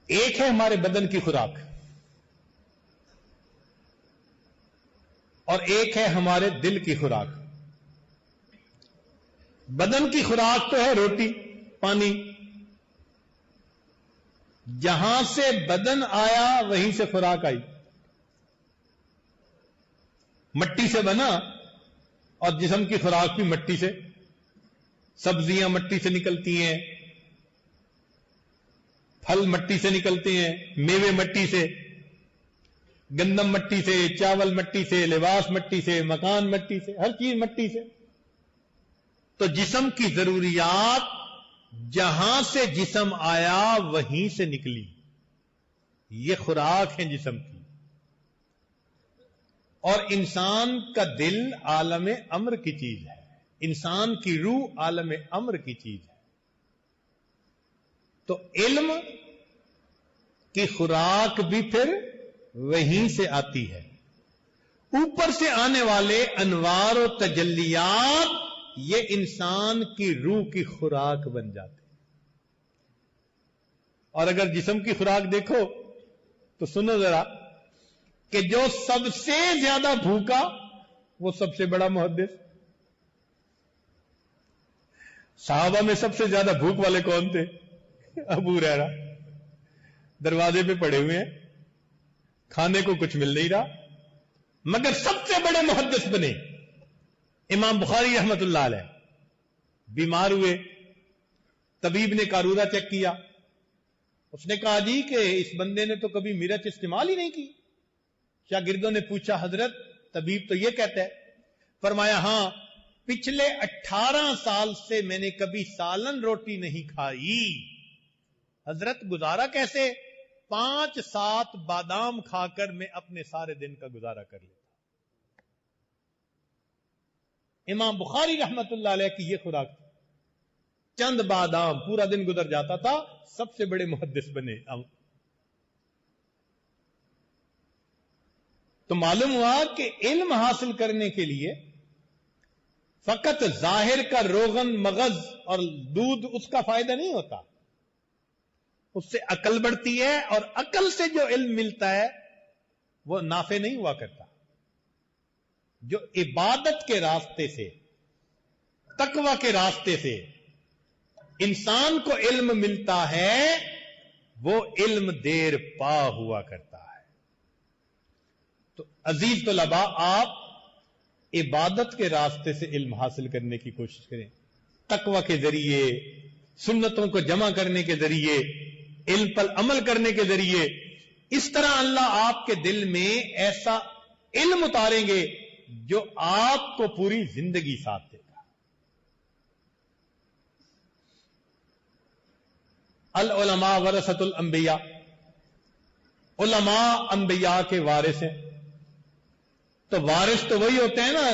ایک ہے ہمارے بدن کی خوراک اور ایک ہے ہمارے دل کی خوراک. بدن کی خوراک تو ہے روٹی پانی. جہاں سے بدن آیا وہیں سے خوراک آئی. مٹی سے بنا اور جسم کی خوراک بھی مٹی سے. سبزیاں مٹی سے نکلتی ہیں, پھل مٹی سے نکلتے ہیں, میوے مٹی سے, گندم مٹی سے, چاول مٹی سے, لباس مٹی سے, مکان مٹی سے, ہر چیز مٹی سے. تو جسم کی ضروریات جہاں سے جسم آیا وہیں سے نکلی. یہ خوراک ہے جسم کی. اور انسان کا دل عالم امر کی چیز ہے, انسان کی روح عالم امر کی چیز ہے. تو علم کی خوراک بھی پھر وہیں سے آتی ہے. اوپر سے آنے والے انوار و تجلیات یہ انسان کی روح کی خوراک بن جاتے ہیں. اور اگر جسم کی خوراک دیکھو تو سنو ذرا کہ جو سب سے زیادہ بھوکا وہ سب سے بڑا محدث. صحابہ میں سب سے زیادہ بھوک والے کون تھے؟ ابو ہریرہ. دروازے پہ پڑے ہوئے ہیں, کھانے کو کچھ مل نہیں رہا, مگر سب سے بڑے محدث بنے. امام بخاری رحمت اللہ علیہ بیمار ہوئے, طبیب نے قارورہ چیک کیا, اس نے کہا جی کہ اس بندے نے تو کبھی مرچ استعمال ہی نہیں کی. شاگردوں نے پوچھا حضرت طبیب تو یہ کہتا ہے. فرمایا ہاں پچھلے 18 سال سے میں نے کبھی سالن روٹی نہیں کھائی. حضرت گزارا کیسے؟ 5-7 بادام کھا کر میں اپنے سارے دن کا گزارا کر لیتا. امام بخاری رحمت اللہ علیہ کی یہ خوراک تھی. چند بادام پورا دن گزر جاتا تھا, سب سے بڑے محدث بنے. تو معلوم ہوا کہ علم حاصل کرنے کے لیے فقط ظاہر کا روغن مغز اور دودھ اس کا فائدہ نہیں ہوتا, اس سے عقل بڑھتی ہے, اور عقل سے جو علم ملتا ہے وہ نافع نہیں ہوا کرتا. جو عبادت کے راستے سے, تقوی کے راستے سے انسان کو علم ملتا ہے وہ علم دیر پا ہوا کرتا ہے. تو عزیز طلباء, آپ عبادت کے راستے سے علم حاصل کرنے کی کوشش کریں, تقوی کے ذریعے, سنتوں کو جمع کرنے کے ذریعے, علم پر عمل کرنے کے ذریعے. اس طرح اللہ آپ کے دل میں ایسا علم اتاریں گے جو آپ کو پوری زندگی ساتھ دے گا. العلماء ورثۃ الانبیاء, علماء انبیاء کے وارث ہیں. تو وارث تو وہی ہوتے ہیں نا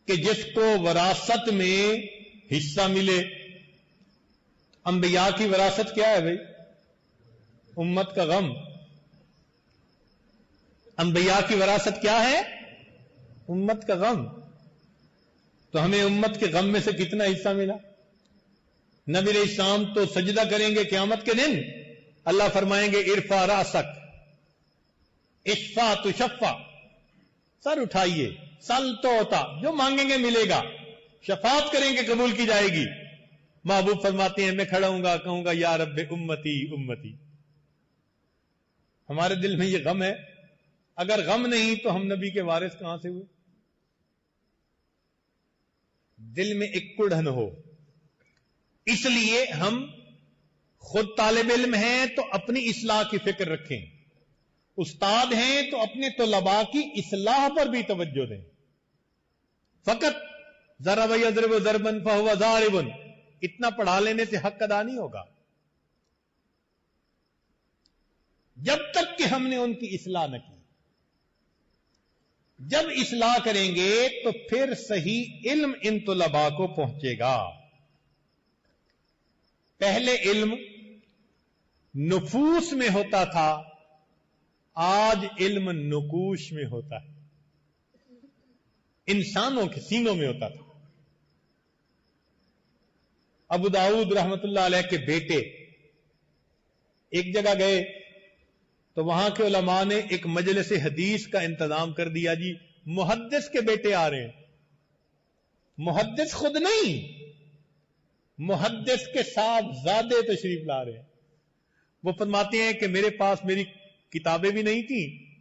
کہ جس کو وراثت میں حصہ ملے. انبیاء کی وراثت کیا ہے بھائی؟ امت کا غم. انبیاء کی وراثت کیا ہے؟ امت کا غم. تو ہمیں امت کے غم میں سے کتنا حصہ ملا؟ نبی علیہ السلام تو سجدہ کریں گے قیامت کے دن, اللہ فرمائیں گے ارفع راسک اشفا تشفا, سر اٹھائیے, سل تو ہوتا, جو مانگیں گے ملے گا, شفاعت کریں گے قبول کی جائے گی. محبوب فرماتے ہیں میں کھڑا ہوں گا, کہوں گا یا رب امتی امتی. ہمارے دل میں یہ غم ہے. اگر غم نہیں تو ہم نبی کے وارث کہاں سے ہوئے؟ دل میں ایک کڑھن ہو. اس لیے ہم خود طالب علم ہیں تو اپنی اصلاح کی فکر رکھیں, استاد ہیں تو اپنے طلباء کی اصلاح پر بھی توجہ دیں. فقط ضرب یضرب ضربا فهو ضارب اتنا پڑھا لینے سے حق ادا نہیں ہوگا, جب تک کہ ہم نے ان کی اصلاح نہ کی. جب اصلاح کریں گے تو پھر صحیح علم ان طلباء کو پہنچے گا. پہلے علم نفوس میں ہوتا تھا, آج علم نقوش میں ہوتا ہے, انسانوں کے سینوں میں ہوتا تھا. ابو داؤد رحمت اللہ علیہ کے بیٹے ایک جگہ گئے تو وہاں کے علماء نے ایک مجلس حدیث کا انتظام کر دیا جی، محدث کے بیٹے آ رہے ہیں، محدث خود نہیں، محدث کے صاحبزادے تشریف لا رہے ہیں۔ وہ فرماتے ہیں کہ میرے پاس میری کتابیں بھی نہیں تھیں،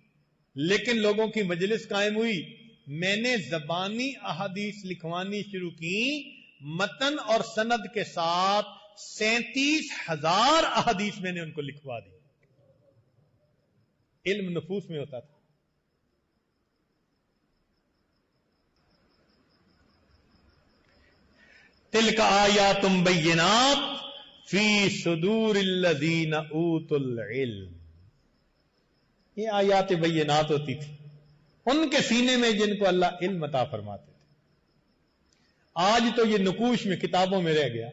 لیکن لوگوں کی مجلس قائم ہوئی، میں نے زبانی احادیث لکھوانی شروع کی، متن اور سند کے ساتھ 37,000 احادیث میں نے ان کو لکھوا دی۔ علم نفوس میں ہوتا تھا۔ تلک آیات بینات فی صدور الذین اوتوا العلم، یہ آیات بینات ہوتی تھی ان کے سینے میں جن کو اللہ علم عطا فرماتے تھے۔ آج تو یہ نقوش میں، کتابوں میں رہ گیا۔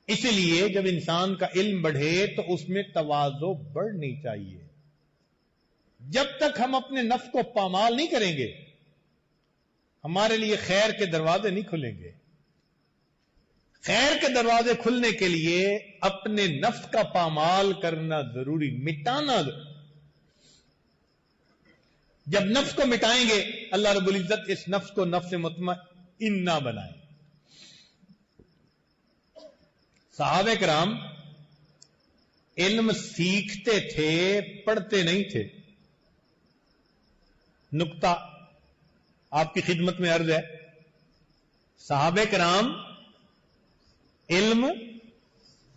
اسی لیے جب انسان کا علم بڑھے تو اس میں تواضع بڑھنی چاہیے۔ جب تک ہم اپنے نفس کو پامال نہیں کریں گے، ہمارے لیے خیر کے دروازے نہیں کھلیں گے۔ خیر کے دروازے کھلنے کے لیے اپنے نفس کا پامال کرنا ضروری، مٹانا ضروری۔ جب نفس کو مٹائیں گے، اللہ رب العزت اس نفس کو نفس مطمئنہ بنائیں۔ صحابہ کرام علم سیکھتے تھے، پڑھتے نہیں تھے۔ نقطہ آپ کی خدمت میں عرض ہے، صحابہ کرام علم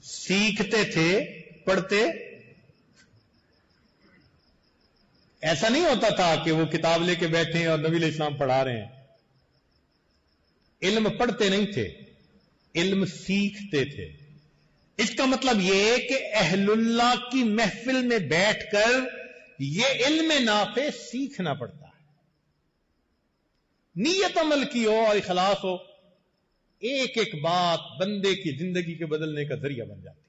سیکھتے تھے، پڑھتے۔ ایسا نہیں ہوتا تھا کہ وہ کتاب لے کے بیٹھے اور نبی علیہ السلام پڑھا رہے ہیں۔ علم پڑھتے نہیں تھے، علم سیکھتے تھے۔ اس کا مطلب یہ کہ اہل اللہ کی محفل میں بیٹھ کر یہ علم نافع سیکھنا پڑتا ہے۔ نیت عمل کی ہو اور اخلاص ہو، ایک ایک بات بندے کی زندگی کے بدلنے کا ذریعہ بن جاتی ہے۔